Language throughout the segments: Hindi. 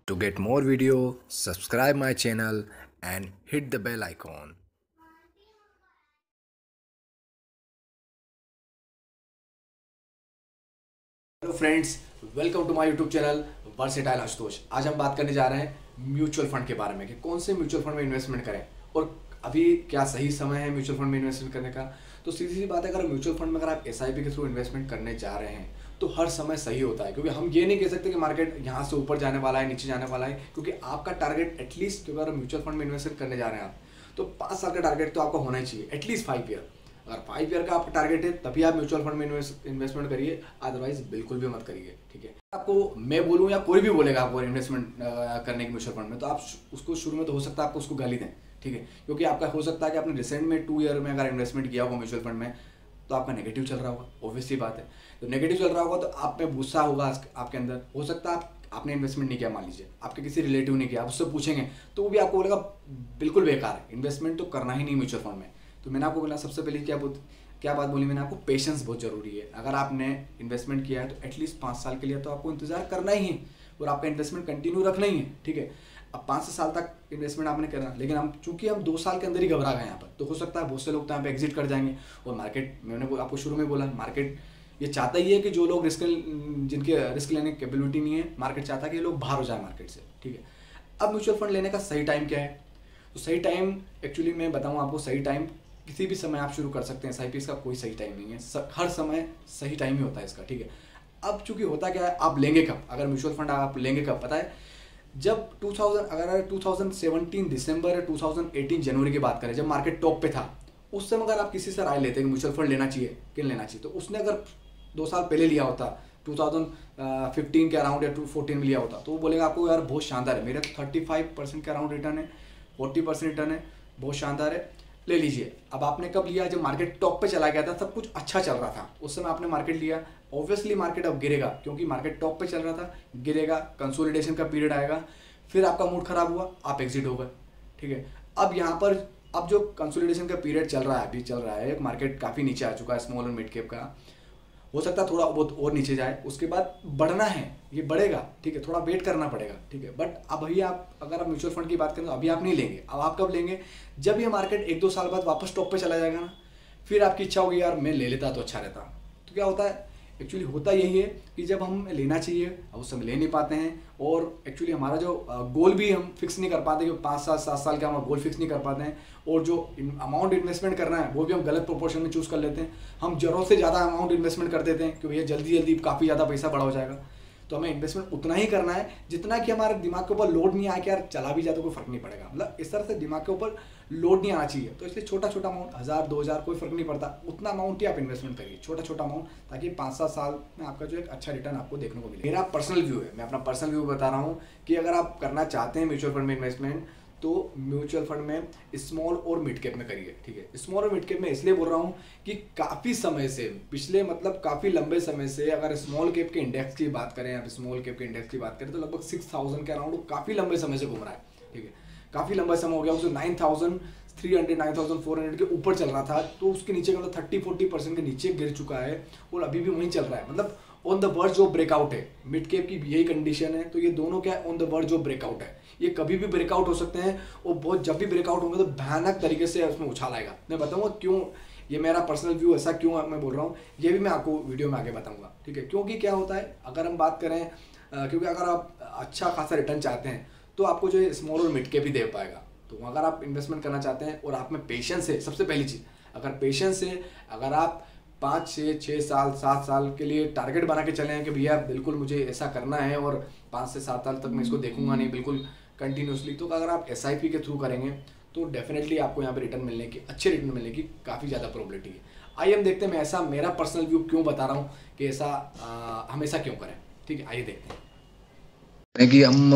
To get more video, subscribe my channel and hit the bell icon. Hello friends, welcome to my YouTube channel versatile Ashutosh. आज हम बात करने जा रहे हैं म्यूचुअल फंड के बारे में कि कौन से म्यूचुअल फंड में इन्वेस्टमेंट करें और अभी क्या सही समय है म्यूचुअल फंड में इन्वेस्टमेंट करने का। तो सीधी सी बात है, अगर म्यूचुअल फंड में अगर आप एसआईपी के थ्रू इन्वेस्टमेंट करने जा रहे हैं तो हर समय सही होता है, क्योंकि हम ये नहीं कह सकते कि मार्केट यहाँ से ऊपर जाने वाला है नीचे जाने वाला है, क्योंकि आपका टारगेट एटलीस्ट, क्योंकि अगर म्यूचुअल फंड में इन्वेस्टमेंट करने जा रहे हैं आप तो 5 साल का टारगेट तो आपका होना ही चाहिए, एटलीस्ट 5 ईयर। अगर 5 ईयर का आपका टारगेट है तभी आप म्यूचुअल फंड में इन्वेस्टमेंट करिए, अदरवाइज बिल्कुल भी मत करिए। ठीक है, आपको मैं बोलूँ या कोई भी बोलेगा आपको इन्वेस्टमेंट करने की म्यूचुअल फंड में, तो आप उसको शुरू में तो हो सकता है आपको उसको गाली दें। ठीक है, क्योंकि आपका हो सकता है कि आपने रिसेंट में 2 ईयर में अगर इन्वेस्टमेंट किया होगा म्यूचुअल फंड में तो आपका नेगेटिव चल रहा होगा, ऑब्वियस सी बात है। तो नेगेटिव चल रहा होगा तो आप में गुस्सा होगा आपके अंदर। हो सकता है आपने इन्वेस्टमेंट नहीं किया, मान लीजिए आपके किसी रिलेटिव ने किया, आप उससे पूछेंगे तो वो भी आपको बोलेगा बिल्कुल बेकार है, इन्वेस्टमेंट तो करना ही नहीं म्यूचुअल फंड में। तो मैंने आपको बोला, सबसे पहले क्या बात बोली मैंने आपको, पेशेंस बहुत जरूरी है। अगर आपने इन्वेस्टमेंट किया है तो एटलीस्ट 5 साल के लिए तो आपको इंतजार करना ही है और आपका इन्वेस्टमेंट कंटिन्यू रखना ही है। ठीक है, अब 5 से साल तक इन्वेस्टमेंट आपने करना, लेकिन चूंकि हम 2 साल के अंदर ही घबरा गए यहाँ पर, तो हो सकता है बहुत से लोग तो यहाँ पे एग्जिट कर जाएंगे। और मार्केट, मैंने आपको शुरू में बोला, मार्केट ये चाहता ही है कि जो लोग जिनके रिस्क लेने की कैपेबिलिटी नहीं है, मार्केट चाहता है कि ये लोग बाहर हो जाए मार्केट से। ठीक है, अब म्यूचुअल फंड लेने का सही टाइम क्या है? तो सही टाइम एक्चुअली मैं बताऊँ आपको, सही टाइम किसी भी समय आप शुरू कर सकते हैं। एसआईपी का कोई सही टाइम नहीं है, हर समय सही टाइम ही होता है इसका। ठीक है, अब चूंकि होता क्या है, आप लेंगे कब? अगर म्यूचुअल फंड आप लेंगे कब पता है? जब 2017 दिसंबर या 2018 जनवरी की बात करें, जब मार्केट टॉप पे था, उस समय अगर आप किसी से राय लेते हैं कि म्यूचुअल फंड लेना चाहिए कि लेना चाहिए, तो उसने अगर 2 साल पहले लिया होता, 2015 के अराउंड या 2014 में लिया होता, तो वो बोलेगा आपको यार बहुत शानदार है, मेरा तो 35% के अराउंड रिटर्न है, 40% रिटर्न है, बहुत शानदार है, ले लीजिए। अब आपने कब लिया? जब मार्केट टॉप पे चला गया था, सब कुछ अच्छा चल रहा था, उस समय आपने मार्केट लिया। ऑब्वियसली मार्केट अब गिरेगा, क्योंकि मार्केट टॉप पे चल रहा था, गिरेगा, कंसोलिडेशन का पीरियड आएगा, फिर आपका मूड खराब हुआ, आप एग्जिट हो गए। ठीक है, अब यहाँ पर अब जो कंसोलिडेशन का पीरियड चल रहा है, अभी चल रहा है, मार्केट काफ़ी नीचे आ चुका है स्मॉल और मिड कैप का, हो सकता है थोड़ा बहुत और नीचे जाए, उसके बाद बढ़ना है, ये बढ़ेगा। ठीक है, थोड़ा वेट करना पड़ेगा। ठीक है, बट अब अभी आप, अगर आप म्यूचुअल फंड की बात करें तो अभी आप नहीं लेंगे। अब आप कब लेंगे? जब ये मार्केट 1-2 साल बाद वापस टॉप पे चला जाएगा ना, फिर आपकी इच्छा होगी यार मैं ले लेता तो अच्छा रहता। तो क्या होता है, एक्चुअली होता यही है कि जब हम लेना चाहिए उस समय ले नहीं पाते हैं, और एक्चुअली हमारा जो गोल भी हम फिक्स नहीं कर पाते, कि 5 साल 7 साल का हम गोल फिक्स नहीं कर पाते हैं, और जो अमाउंट इन्वेस्टमेंट करना है वो भी हम गलत प्रोपोर्शन में चूज कर लेते हैं। हम जरूरत से ज़्यादा अमाउंट इन्वेस्टमेंट कर देते हैं कि भैया जल्दी जल्दी काफ़ी ज़्यादा पैसा बड़ा हो जाएगा। तो हमें इन्वेस्टमेंट उतना ही करना है जितना कि हमारे दिमाग के ऊपर लोड नहीं आए कि यार चला भी जाए तो कोई फर्क नहीं पड़ेगा, मतलब इस तरह से दिमाग के ऊपर लोड नहीं आना चाहिए। तो इसलिए छोटा छोटा अमाउंट, 1000-2000 कोई फर्क नहीं पड़ता, उतना अमाउंट ही आप इन्वेस्टमेंट करिए, छोटा छोटा अमाउंट, ताकि 5-7 साल में आपका जो एक अच्छा रिटर्न आपको देखने को मिले। मेरा पर्सनल व्यू है, मैं अपना पर्सनल व्यू बता रहा हूँ कि अगर आप करना चाहते हैं म्यूचुअल फंड में इन्वेस्टमेंट, तो म्यूचुअल फंड में स्मॉल और मिड कैप में करिए। ठीक है, स्मॉल और मिड कैप में इसलिए बोल रहा हूँ कि काफ़ी समय से, पिछले मतलब काफ़ी लंबे समय से, अगर स्मॉल कैप के इंडेक्स की बात करें, अब स्मॉल कैप के इंडेक्स की बात करें तो लगभग 6000 के अराउंड काफ़ी लंबे समय से घूम रहा है। ठीक है, काफ़ी लंबा समय हो गया, उसको 9300 9400 के ऊपर चल रहा था, तो उसके नीचे मतलब 30-40% के नीचे गिर चुका है और अभी भी वहीं चल रहा है, मतलब on the verge of breakout है। मिड कैप की यही कंडीशन है, तो ये दोनों क्या है, on the verge of breakout है, ये कभी भी ब्रेकआउट हो सकते हैं, और बहुत जब भी ब्रेकआउट होंगे तो भयानक तरीके से उसमें उछाल आएगा। मैं बताऊंगा क्यों, ये मेरा पर्सनल व्यू ऐसा क्यों मैं बोल रहा हूँ, ये भी मैं आपको वीडियो में आगे बताऊंगा। ठीक है, क्योंकि क्या होता है, अगर हम बात करें, क्योंकि अगर आप अच्छा खासा रिटर्न चाहते हैं तो आपको जो है स्मॉल और मिड कैप ही दे पाएगा। तो अगर आप इन्वेस्टमेंट करना चाहते हैं और आप में पेशेंस है, सबसे पहली चीज़, अगर पेशेंस है, अगर आप 5-6 साल 7 साल के लिए टारगेट बना के चले हैं कि भैया बिल्कुल मुझे ऐसा करना है और 5 से 7 साल तक मैं इसको देखूंगा नहीं बिल्कुल कंटिन्यूसली, तो अगर आप एसआईपी के थ्रू करेंगे तो डेफिनेटली आपको यहाँ पे रिटर्न मिलने की, अच्छे रिटर्न मिलने की काफ़ी ज़्यादा प्रोबेबिलिटी है। आइए हम देखते हैं, मैं ऐसा मेरा पर्सनल व्यू क्यों बता रहा हूँ कि ऐसा हमेशा क्यों करें। ठीक है, आइए देखते हैं कि हम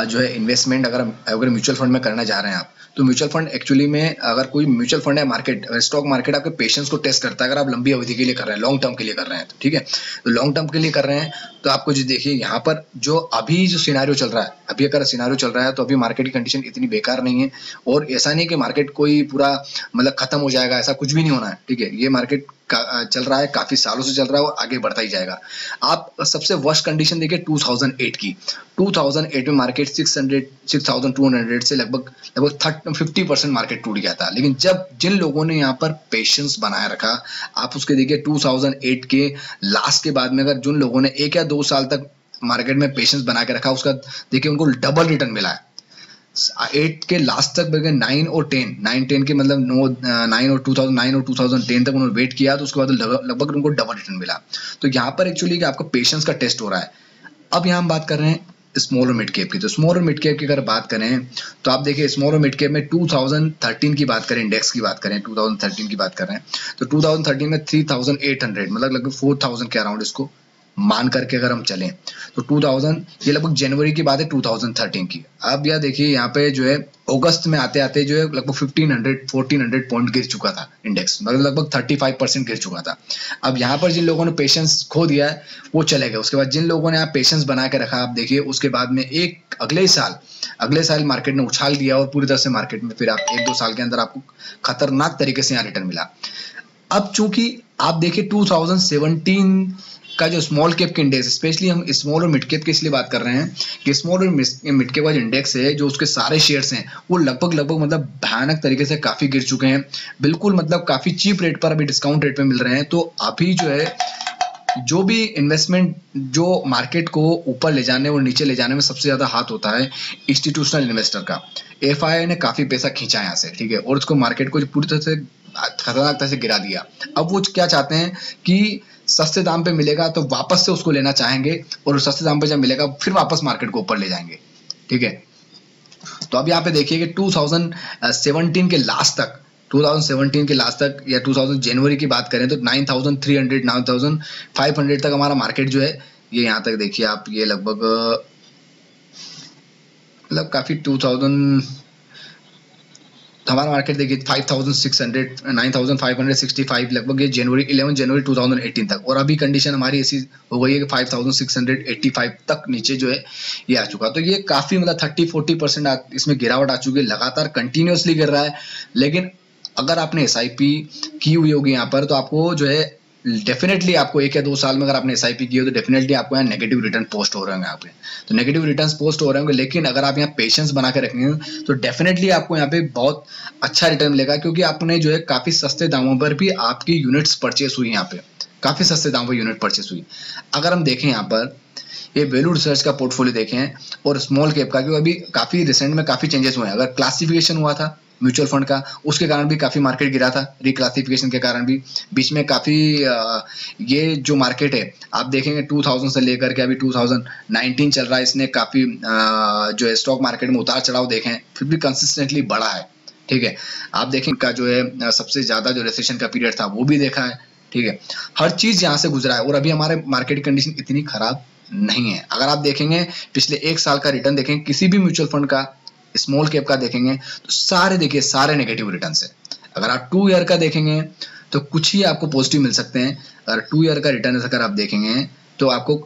जो है इन्वेस्टमेंट अगर म्यूचुअल फंड में करना चाह रहे हैं आप, तो म्यूचुअल फंड एक्चुअली में, अगर कोई म्यूचुअल फंड है, मार्केट स्टॉक मार्केट आपके पेशेंस को टेस्ट करता है। अगर आप लंबी अवधि के लिए कर रहे हैं, लॉन्ग टर्म के लिए कर रहे हैं, तो ठीक है, तो लॉन्ग टर्म के लिए कर रहे हैं तो आपको जो देखिए यहाँ पर जो अभी जो सिनारियो चल रहा है, अभी अगर सिनारियो चल रहा है तो अभी मार्केट की कंडीशन इतनी बेकार नहीं है, और ऐसा नहीं कि मार्केट कोई पूरा मतलब खत्म हो जाएगा, ऐसा कुछ भी नहीं होना है। ठीक है, ये मार्केट चल रहा है, काफी सालों से चल रहा है और आगे बढ़ता ही जाएगा। आप सबसे वर्स्ट कंडीशन देखिए 2008 की। 2008 में मार्केट 6200 से लगभग 50% मार्केट टूट गया था। लेकिन जब जिन लोगों ने यहाँ पर पेशेंस बनाए रखा, आप उसके देखिए 2008 के लास्ट के बाद में अगर जिन लोगों ने 1 या 2 साल तक मार्केट में पेशेंस बना के रखा, उसका देखिए उनको डबल रिटर्न मिला है। 8 के लास्ट तक 9 और 10 के मतलब 9 और 2009 और 2010 तक उन्होंने वेट किया, तो उसके बाद लगभग उनको डबल रिटर्न मिला। तो यहाँ पर एक्चुअली आपका पेशेंस का टेस्ट हो रहा है। अब यहाँ हम बात कर रहे हैं स्मॉल और मिड कैप की। तो स्मॉल और मिड कैप की अगर बात करें तो आप देखिए स्मॉल और मिड कैप में 2013 की बात करें, इंडेक्स की बात करें, 2013 की बात कर रहे हैं तो 2013 में 3800 मतलब लगभग 4000 के अराउंड इसको मान करके अगर हम चलें तो 2000 ये लगभग जनवरी की बात है 2013 की। अब यह देखिए यहाँ पे जो है अगस्त में आते आते जो है लगभग 1400 पॉइंट गिर चुका था इंडेक्स, मतलब लगभग 35% गिर चुका था। अब यहाँ पर जिन लोगों ने पेशेंस खो दिया है वो चले गए। उसके बाद जिन लोगों ने यहाँ पेशेंस बना के रखा, आप देखिए उसके बाद में अगले साल मार्केट ने उछाल दिया और पूरी तरह से मार्केट में फिर आप 1-2 साल के अंदर आपको खतरनाक तरीके से यहाँ रिटर्न मिला। अब चूंकि आप देखिए 2017 का जो स्मॉल कैप के इंडेक्स, स्पेशली हम स्मॉल और मिड कैप की इसलिए बात कर रहे हैं कि स्मॉल और मिड कैप का जो इंडेक्स है, जो उसके सारे शेयर्स हैं वो लगभग मतलब भयानक तरीके से काफी गिर चुके हैं। बिल्कुल मतलब काफी चीप रेट पर अभी डिस्काउंट रेट पे मिल रहे हैं। तो अभी जो है जो भी इन्वेस्टमेंट जो मार्केट को ऊपर ले जाने और नीचे ले जाने में सबसे ज्यादा हाथ होता है इंस्टीट्यूशनल इन्वेस्टर का। एफआईआई ने काफी पैसा खींचा यहाँ से, ठीक है, और उसको मार्केट को पूरी तरह से खतरनाक तरह से गिरा दिया। अब वो क्या चाहते हैं कि सस्ते दाम पे मिलेगा तो वापस से उसको लेना चाहेंगे और सस्ते दाम पे जब मिलेगा फिर वापस मार्केट को ऊपर ले जाएंगे, ठीक है। तो अब यहाँ पे देखिए कि 2017 के लास्ट तक 2017 के लास्ट तक या 2000 जनवरी की बात करें तो 9300 9500 तक हमारा मार्केट जो है ये यहाँ तक देखिए आप, ये लगभग मतलब काफी 2000 हमारा मार्केट देखिए 5600 9565 लगभग ये 11 जनवरी 2018 तक। और अभी कंडीशन हमारी ऐसी हो गई है कि 5685 तक नीचे जो है ये आ चुका। तो ये काफी मतलब 30-40% इसमें गिरावट आ चुकी है, लगातार कंटिन्यूअसली गिर रहा है। लेकिन अगर आपने एसआईपी की हुई होगी यहाँ पर तो आपको जो है डेफिनेटली आपको 1 या 2 साल में अगर आपने एसआईपी की हो तो डेफिनेटली आपको यहाँ नेगेटिव रिटर्न पोस्ट हो रहे होंगे यहाँ पे, तो नेगेटिव रिटर्न्स पोस्ट हो रहे होंगे। लेकिन अगर आप यहाँ पेशेंस बना के रखेंगे तो डेफिनेटली आपको यहाँ पे बहुत अच्छा रिटर्न मिलेगा, क्योंकि आपने जो है काफी सस्ते दामों पर भी आपकी यूनिट्स परचेस हुई, यहाँ पे काफी सस्ते दामों पर यूनिट परचेस हुई। अगर हम देखें यहाँ पर ये वैल्यू रिसर्च का पोर्टफोलियो देखें और स्मॉल कैप का, क्योंकि अभी काफी रिसेंट में काफी चेंजेस हुए हैं। अगर क्लासिफिकेशन हुआ था म्यूचुअल फंड का, उसके कारण भी काफी मार्केट गिरा था, रिक्लासिफिकेशन के कारण भी बीच में काफी ये जो मार्केट है आप देखेंगे 2000 से लेकर के अभी 2019 चल रहा है, इसने काफी जो है स्टॉक मार्केट में उतार चढ़ाव देखे हैं, फिर भी कंसिस्टेंटली बढ़ा है, ठीक है। आप देखें का जो है सबसे ज्यादा जो रिसेशन का पीरियड था वो भी देखा है, ठीक है। हर चीज यहाँ से गुजरा है और अभी हमारे मार्केट कंडीशन इतनी खराब नहीं है। अगर आप देखेंगे पिछले 1 साल का रिटर्न देखेंगे किसी भी म्यूचुअल फंड का, स्मॉल कैप का देखेंगे तो सारे देखिए सारे नेगेटिव रिटर्न है। अगर आप 2 ईयर का देखेंगे तो कुछ ही आपको पॉजिटिव मिल सकते हैं। अगर 2 ईयर का रिटर्न अगर आप देखेंगे तो आपको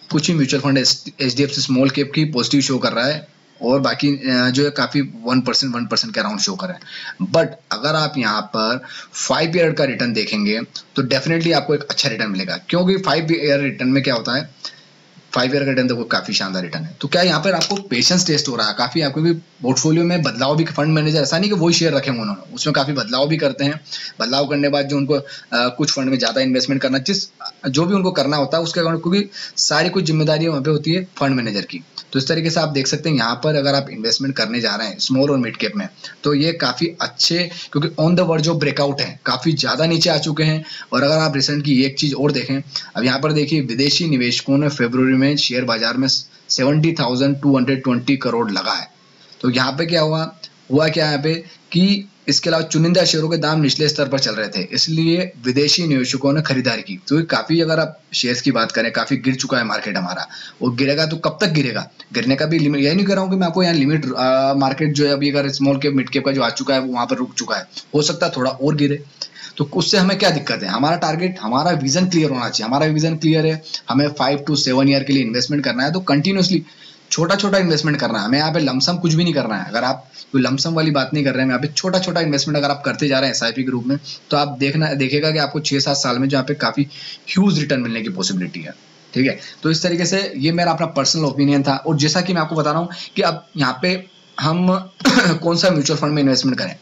कुछ ही mutual fund HDFC small cap की पॉजिटिव शो कर रहा है और बाकी जो है काफी 1% के अराउंड शो कर रहा है। बट अगर आप यहाँ पर 5 ईयर का रिटर्न देखेंगे तो डेफिनेटली आपको एक अच्छा रिटर्न मिलेगा, क्योंकि 5 ईयर रिटर्न में क्या होता है, 5 ईयर का रिटर्न देखो काफी शानदार रिटर्न है। तो क्या यहाँ पर आपको पेशेंस टेस्ट हो रहा है काफी, आपको भी पोर्टफोलियो में बदलाव भी, फंड मैनेजर ऐसा नहीं कि वही शेयर रखे उन्होंने, उसमें काफी बदलाव भी करते हैं। बदलाव करने के बाद जो उनको कुछ फंड में ज्यादा इन्वेस्टमेंट करना, जो भी उनको करना होता है उसके अकाउंट, क्योंकि सारी कुछ जिम्मेदारी वहाँ पे होती है फंड मैनेजर की। तो इस तरीके से आप देख सकते हैं यहाँ पर अगर आप इन्वेस्टमेंट करने जा रहे हैं स्मॉल और मिड कैप में तो ये काफी अच्छे, क्योंकि on the verge of breakout है, काफी ज्यादा नीचे आ चुके हैं। और अगर आप रिसेंट की एक चीज और देखें, अब यहाँ पर देखिए विदेशी निवेशकों ने फरवरी में शेयर बाजार में 70,220 करोड़ लगा है। तो यहाँ पे क्या हुआ क्या यहाँ पे कि इसके अलावा चुनिंदा शेयरों के दाम निचले स्तर पर चल रहे थे, इसलिए विदेशी निवेशकों ने खरीदारी की। तो काफी, अगर आप शेयर्स की बात करें, काफी गिर चुका है मार्केट हमारा, और गिरेगा तो कब तक गिरेगा, गिरने का भी लिमिट, यही नहीं कर रहा हूँ कि मैं आपको यहाँ लिमिट मार्केट जो है अभी अगर स्मॉल कैप मिड कैप का जो आ चुका है वो वहां पर रुक चुका है, हो सकता है थोड़ा और गिरे। तो उससे हमें क्या दिक्कत है, हमारा टारगेट, हमारा विजन क्लियर होना चाहिए। हमारा विजन क्लियर है, हमें 5 to 7 ईयर के लिए इन्वेस्टमेंट करना है, तो कंटिन्यूसली छोटा छोटा इन्वेस्टमेंट करना है, हमें यहाँ पे लमसम कुछ भी नहीं करना है। अगर आप कोई लमसम वाली बात नहीं कर रहे हैं, यहाँ पे छोटा छोटा इन्वेस्टमेंट अगर आप करते जा रहे हैं एसआईपी के रूप में, तो आप देखेगा कि आपको 6-7 साल में जहाँ पे काफी ह्यूज रिटर्न मिलने की पॉसिबिलिटी है। ठीक है, तो इस तरीके से ये मेरा अपना पर्सनल ओपिनियन था। और जैसा कि मैं आपको बता रहा हूँ कि अब यहाँ पे हम कौन सा म्यूचुअल फंड में इन्वेस्टमेंट करें,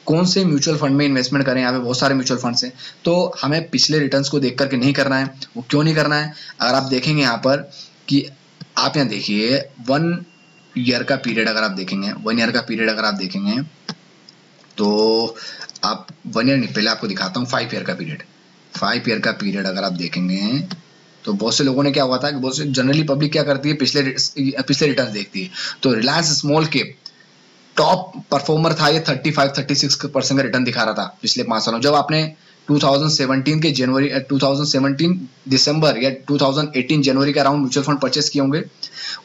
कौन से म्यूचुअल फंड में इन्वेस्टमेंट करें। यहाँ पे बहुत सारे म्यूचुअल फंड्स हैं, तो हमें पिछले रिटर्न्स को देख करके नहीं करना है। वो क्यों नहीं करना है? अगर आप देखेंगे यहाँ पर कि आप यहाँ देखिए 1 ईयर का पीरियड अगर आप देखेंगे, 1 ईयर का पीरियड अगर आप देखेंगे तो आप 1 ईयर नहीं, पहले आपको दिखाता हूँ 5 ईयर का पीरियड। 5 ईयर का पीरियड अगर आप देखेंगे तो बहुत से लोगों ने क्या हुआ था कि बहुत से जनरली पब्लिक क्या करती है, पिछले रिटर्न देखती है। तो Reliance small cap top performer था, ये 35-36% का रिटर्न दिखा रहा था पिछले 5 सालों। जब आपने 2017 के जनवरी 2017 दिसंबर या 2018 जनवरी के अराउंड म्यूचुअल फंड परचेस किए होंगे,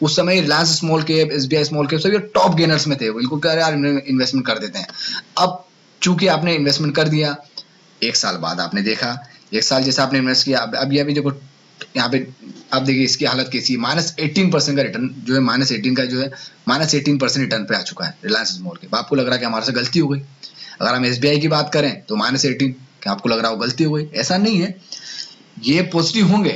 उस समय Reliance small cap, SBI small cap सब ये टॉप गेनर्स में थे। बिल्कुल क्या यार इन्वेस्टमेंट कर देते हैं। अब चूंकि आपने इन्वेस्टमेंट कर दिया, 1 साल बाद आपने देखा, 1 साल जैसे आपने इन्वेस्ट किया, अब ये भी देखो यहाँ पे आप देखिए इसकी हालत कैसी है। -18% का रिटर्न जो है, -18 का जो है, -18% रिटर्न पे आ चुका है रिलायंस स्मॉल कैप। आपको लग रहा है कि हमारे से गलती हो गई। अगर हम एसबीआई की बात करें तो -18, क्या आपको लग रहा हो गलती हो गई? ऐसा नहीं है, ये पॉजिटिव होंगे,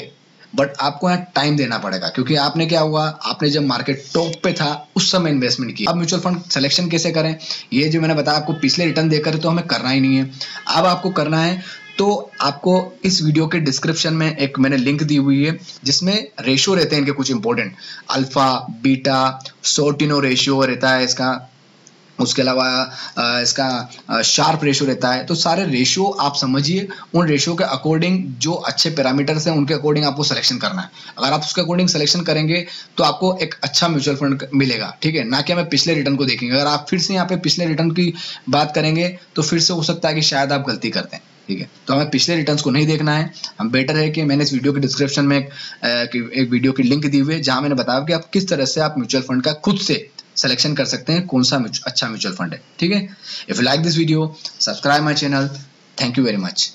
बट आपको यहाँ टाइम देना पड़ेगा। क्योंकि आपने क्या हुआ, आपने जब मार्केट टॉप पे था उस समय इन्वेस्टमेंट किया। अब म्यूचुअल फंड सिलेक्शन कैसे करें, ये जो मैंने बताया आपको पिछले रिटर्न देकर तो हमें करना ही नहीं है। अब आपको करना है तो आपको इस वीडियो के डिस्क्रिप्शन में एक मैंने लिंक दी हुई है जिसमें रेशियो रहते हैं इनके कुछ इंपॉर्टेंट, अल्फा, बीटा, सोर्टिनो रेशियो रहता है इसका, उसके अलावा इसका शार्प रेशियो रहता है। तो सारे रेशियो आप समझिए, उन रेशियो के अकॉर्डिंग जो अच्छे पैरामीटर्स हैं उनके अकॉर्डिंग आपको सिलेक्शन करना है। अगर आप उसके अकॉर्डिंग सिलेक्शन करेंगे तो आपको एक अच्छा म्यूचुअल फंड मिलेगा। ठीक है, ना कि हमें पिछले रिटर्न को देखेंगे। अगर आप फिर से यहाँ पे पिछले रिटर्न की बात करेंगे तो फिर से हो सकता है कि शायद आप गलती करते हैं। ठीक है, तो हमें पिछले रिटर्न्स को नहीं देखना है। हम बेटर है कि मैंने इस वीडियो के डिस्क्रिप्शन में एक वीडियो की लिंक दी हुई है जहां मैंने बताया कि आप किस तरह से आप म्यूचुअल फंड का खुद से सिलेक्शन कर सकते हैं, कौन सा अच्छा म्यूचुअल फंड है। ठीक है, if you like this video, subscribe my channel. Thank you very much.